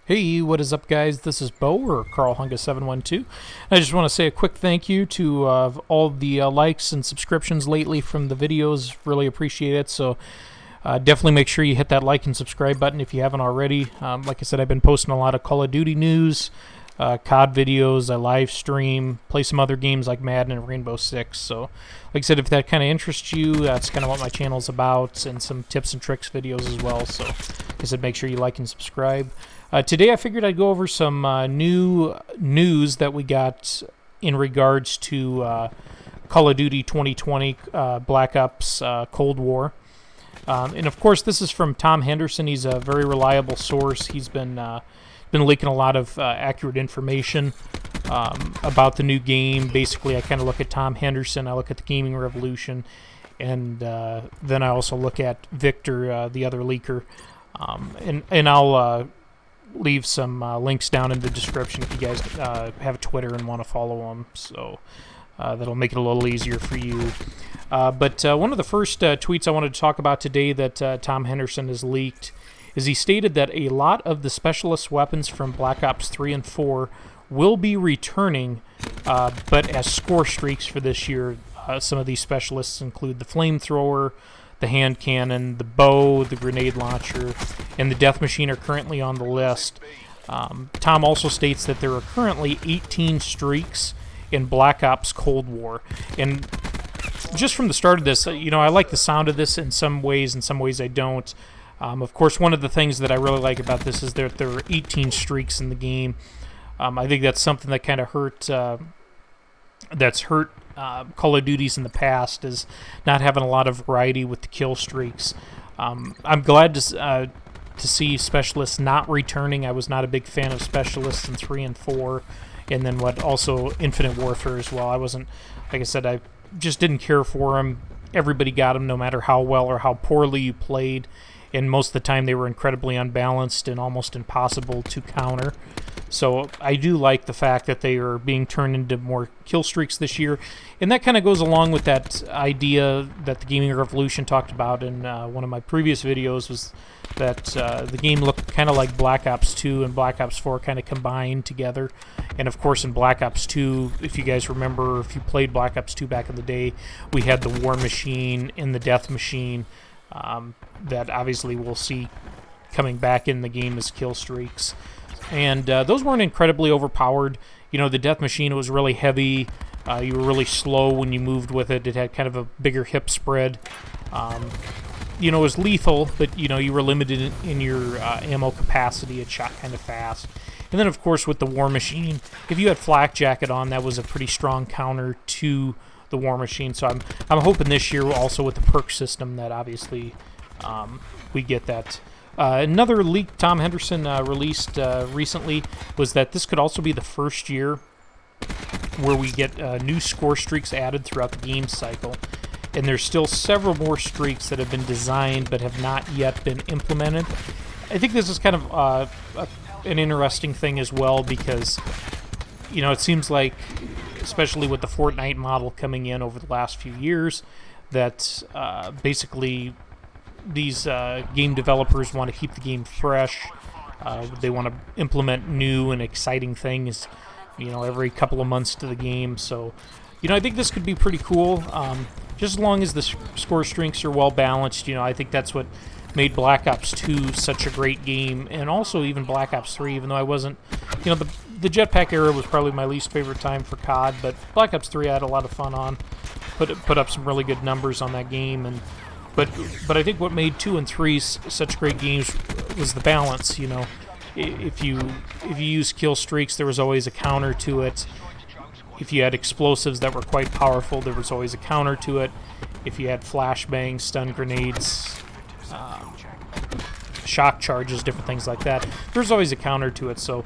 Hey, what is up, guys? This is Bo, or Carl Hunga712. I just want to say a quick thank you to all the likes and subscriptions lately from the videos. Really appreciate it. So definitely make sure you hit that like and subscribe button if you haven't already. Like I said, I've been posting a lot of Call of Duty news, COD videos. I live stream, play some other games like Madden and Rainbow Six. So like I said, if that kind of interests you, that's kind of what my channel's about, and some tips and tricks videos as well. So like I said, make sure you like and subscribe. Today I figured I'd go over some new news that we got in regards to Call of Duty 2020 Black Ops Cold War. And of course, this is from Tom Henderson. He's a very reliable source. He's been leaking a lot of accurate information about the new game. Basically, I kind of look at Tom Henderson, I look at the Gaming Revolution, and then I also look at Victor, the other leaker. And I'll leave some links down in the description if you guys have a Twitter and want to follow them. So that'll make it a little easier for you. But one of the first tweets I wanted to talk about today that Tom Henderson has leaked is he stated that a lot of the specialist weapons from Black Ops 3 and 4 will be returning, but as score streaks for this year. Some of these specialists include the flamethrower, the hand cannon, the bow, the grenade launcher, and the death machine are currently on the list. Tom also states that there are currently 18 streaks in Black Ops Cold War. And just from the start of this, I like the sound of this in some ways I don't. Of course, one of the things that I really like about this is that there are 18 streaks in the game. I think that's something that kind of hurt Call of Duties in the past, is not having a lot of variety with the kill streaks. I'm glad to see specialists not returning. I was not a big fan of specialists in 3 and 4, and then also Infinite Warfare as well. I wasn't, like I said, I just didn't care for them. Everybody got them no matter how well or how poorly you played, and most of the time they were incredibly unbalanced and almost impossible to counter. So I do like the fact that they are being turned into more kill streaks this year, and that kind of goes along with that idea that the Gaming Revolution talked about in one of my previous videos, was that the game looked kind of like Black Ops 2 and Black Ops 4 kind of combined together. And of course in Black Ops 2, if you guys remember, if you played Black Ops 2 back in the day, we had the War Machine and the Death Machine that obviously we'll see coming back in the game as kill streaks. And those weren't incredibly overpowered. The Death Machine was really heavy. You were really slow when you moved with it. It had kind of a bigger hip spread. It was lethal, but, you were limited in your ammo capacity. It shot kind of fast. And then, of course, with the War Machine, if you had Flak Jacket on, that was a pretty strong counter to the War Machine. So I'm hoping this year also with the perk system that obviously we get that. Another leak Tom Henderson released recently was that this could also be the first year where we get new score streaks added throughout the game cycle. And there's still several more streaks that have been designed but have not yet been implemented. I think this is kind of an interesting thing as well, because it seems like, especially with the Fortnite model coming in over the last few years, that basically these game developers want to keep the game fresh. They want to implement new and exciting things, every couple of months to the game. So, I think this could be pretty cool. Just as long as the score streaks are well balanced, I think that's what made Black Ops 2 such a great game, and also even Black Ops 3, even though I wasn't, the jetpack era was probably my least favorite time for COD, but Black Ops 3 I had a lot of fun on. Put up some really good numbers on that game, and But I think what made 2 and 3 such great games was the balance. If you use kill streaks, there was always a counter to it. If you had explosives that were quite powerful, there was always a counter to it. If you had flashbangs, stun grenades, shock charges, different things like that, there's always a counter to it. So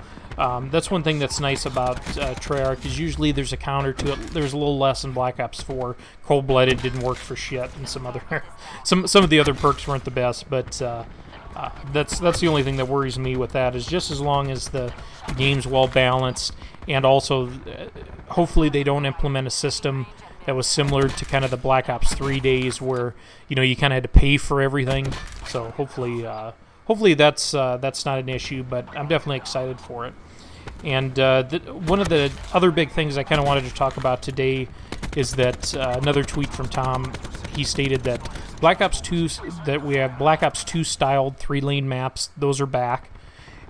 that's one thing that's nice about Treyarch, is usually there's a counter to it. There's a little less in Black Ops 4. Cold-Blooded didn't work for shit, and some of the other perks weren't the best. But that's the only thing that worries me with that, is just as long as the game's well balanced, and also hopefully they don't implement a system that was similar to kind of the Black Ops 3 days, where you kind of had to pay for everything. So hopefully hopefully that's not an issue, but I'm definitely excited for it. And one of the other big things I kind of wanted to talk about today is that another tweet from Tom. He stated that we have Black Ops 2 styled 3-lane maps. Those are back,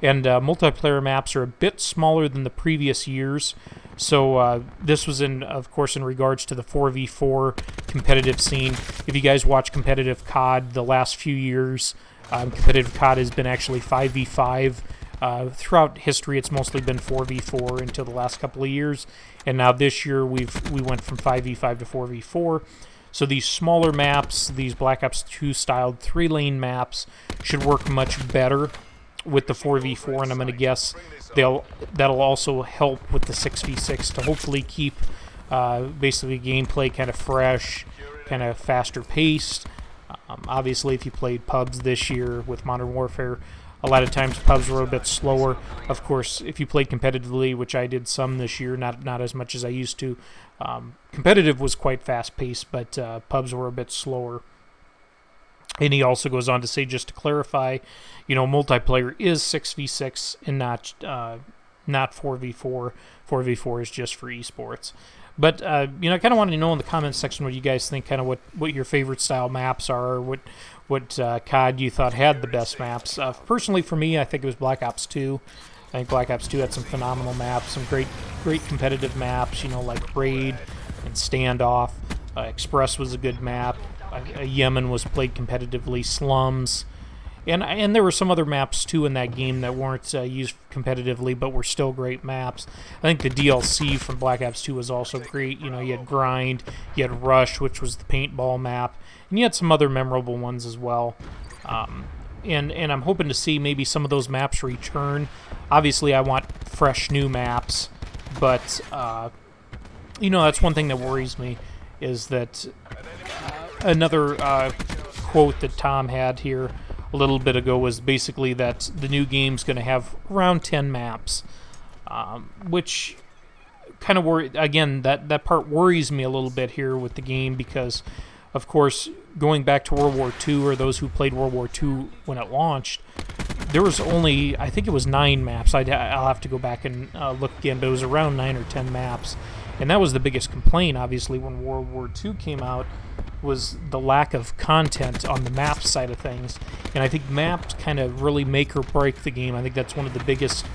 and multiplayer maps are a bit smaller than the previous years. So this was of course, in regards to the 4v4 competitive scene. If you guys watch competitive COD the last few years, competitive COD has been actually 5v5. Throughout history, it's mostly been 4v4 until the last couple of years, and now this year we went from 5v5 to 4v4. So these smaller maps, these Black Ops 2 styled 3-lane maps, should work much better with the 4v4, and I'm going to guess that'll also help with the 6v6 to hopefully keep basically gameplay kind of fresh, kind of faster paced. Obviously, if you played pubs this year with Modern Warfare, a lot of times pubs were a bit slower. Of course, if you played competitively, which I did some this year, not as much as I used to, competitive was quite fast-paced, but pubs were a bit slower. And he also goes on to say, just to clarify, multiplayer is 6v6 and not 4v4. 4v4 is just for esports. But, I kind of want to know in the comments section what you guys think, kind of what your favorite style maps are, or what COD you thought had the best maps. Personally, for me, I think it was Black Ops 2. I think Black Ops 2 had some phenomenal maps, some great competitive maps, like Raid and Standoff. Express was a good map. Yemen was played competitively. Slums. And there were some other maps, too, in that game that weren't used competitively, but were still great maps. I think the DLC from Black Ops 2 was also great. You had Grind, you had Rush, which was the paintball map, and you had some other memorable ones as well. And I'm hoping to see maybe some of those maps return. Obviously, I want fresh, new maps, but, that's one thing that worries me, is that another quote that Tom had here a little bit ago was basically that the new game's going to have around 10 maps, which kind of again, that part worries me a little bit here with the game, because, of course, going back to World War II, or those who played World War II when it launched, there was only, I think it was 9 maps. I'll have to go back and look again, but it was around 9 or 10 maps. And that was the biggest complaint, obviously, when World War II came out, was the lack of content on the map side of things. And I think maps kind of really make or break the game. I think that's one of the biggest,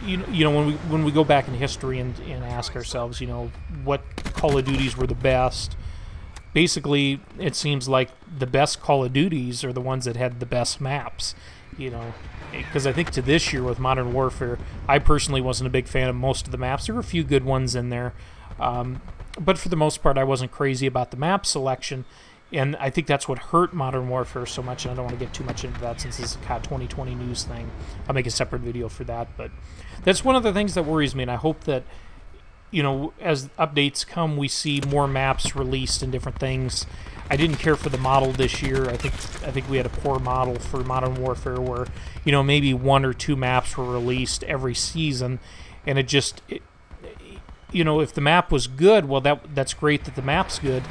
when we go back in history and ask ourselves, what Call of Duties were the best, basically it seems like the best Call of Duties are the ones that had the best maps, because I think to this year with Modern Warfare, I personally wasn't a big fan of most of the maps. There were a few good ones in there, but for the most part, I wasn't crazy about the map selection, and I think that's what hurt Modern Warfare so much, and I don't want to get too much into that since this is a COD 2020 news thing. I'll make a separate video for that, but that's one of the things that worries me, and I hope that, as updates come, we see more maps released and different things. I didn't care for the model this year. I think we had a poor model for Modern Warfare where, maybe 1 or 2 maps were released every season, and if the map was good, well, that's great that the map's good,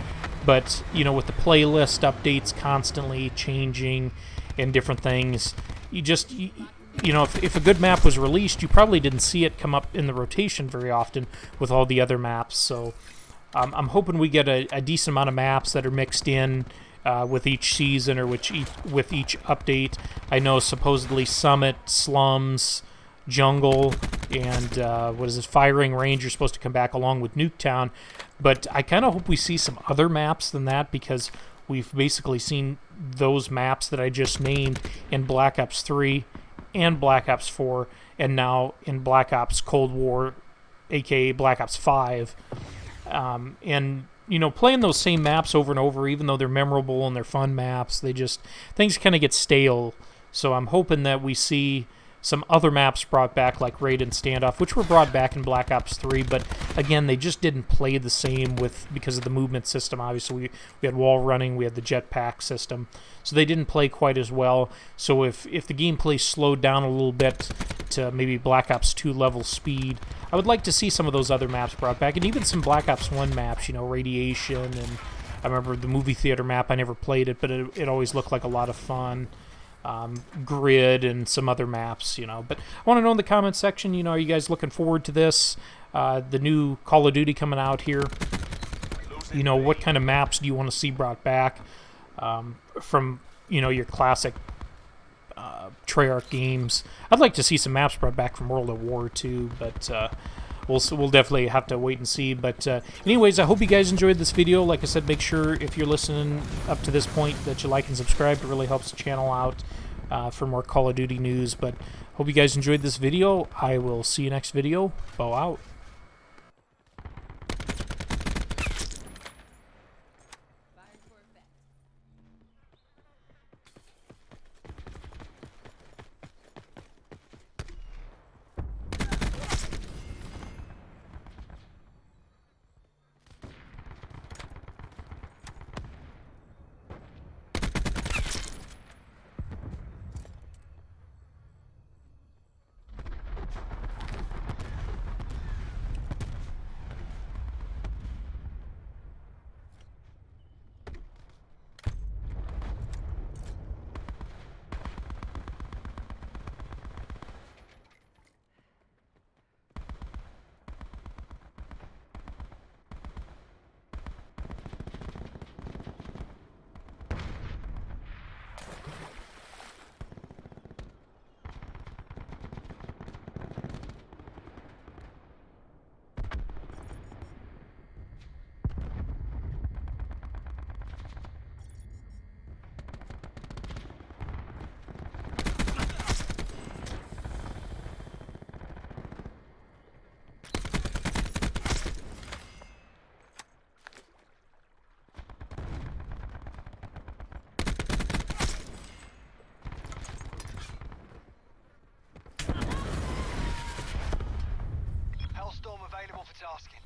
but, with the playlist updates constantly changing and different things, if a good map was released, you probably didn't see it come up in the rotation very often with all the other maps. So I'm hoping we get a decent amount of maps that are mixed in with each season or with each update. I know supposedly Summit, Slums, Jungle, and Firing Range are supposed to come back along with Nuketown, but I kind of hope we see some other maps than that, because we've basically seen those maps that I just named in Black Ops 3 and Black Ops 4, and now in Black Ops Cold War, aka Black Ops 5. And playing those same maps over and over, even though they're memorable and they're fun maps, things kind of get stale. So I'm hoping that we see some other maps brought back, like Raid and Standoff, which were brought back in Black Ops 3, but again, they just didn't play the same because of the movement system. Obviously, we had wall running, we had the jetpack system, so they didn't play quite as well. So if the gameplay slowed down a little bit to maybe Black Ops 2 level speed, I would like to see some of those other maps brought back, and even some Black Ops 1 maps, Radiation, and I remember the movie theater map. I never played it, but it always looked like a lot of fun. Grid and some other maps, But I want to know in the comments section, are you guys looking forward to this? The new Call of Duty coming out here. What kind of maps do you want to see brought back from, your classic Treyarch games? I'd like to see some maps brought back from World at War too, but we'll definitely have to wait and see. But anyways, I hope you guys enjoyed this video. Like I said, make sure if you're listening up to this point that you like and subscribe. It really helps the channel out for more Call of Duty news. But hope you guys enjoyed this video. I will see you next video. Bo out. Hellstorm available for tasking.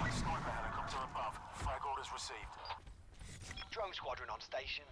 Sniper helicopter above. Flag orders received. Drone squadron on station.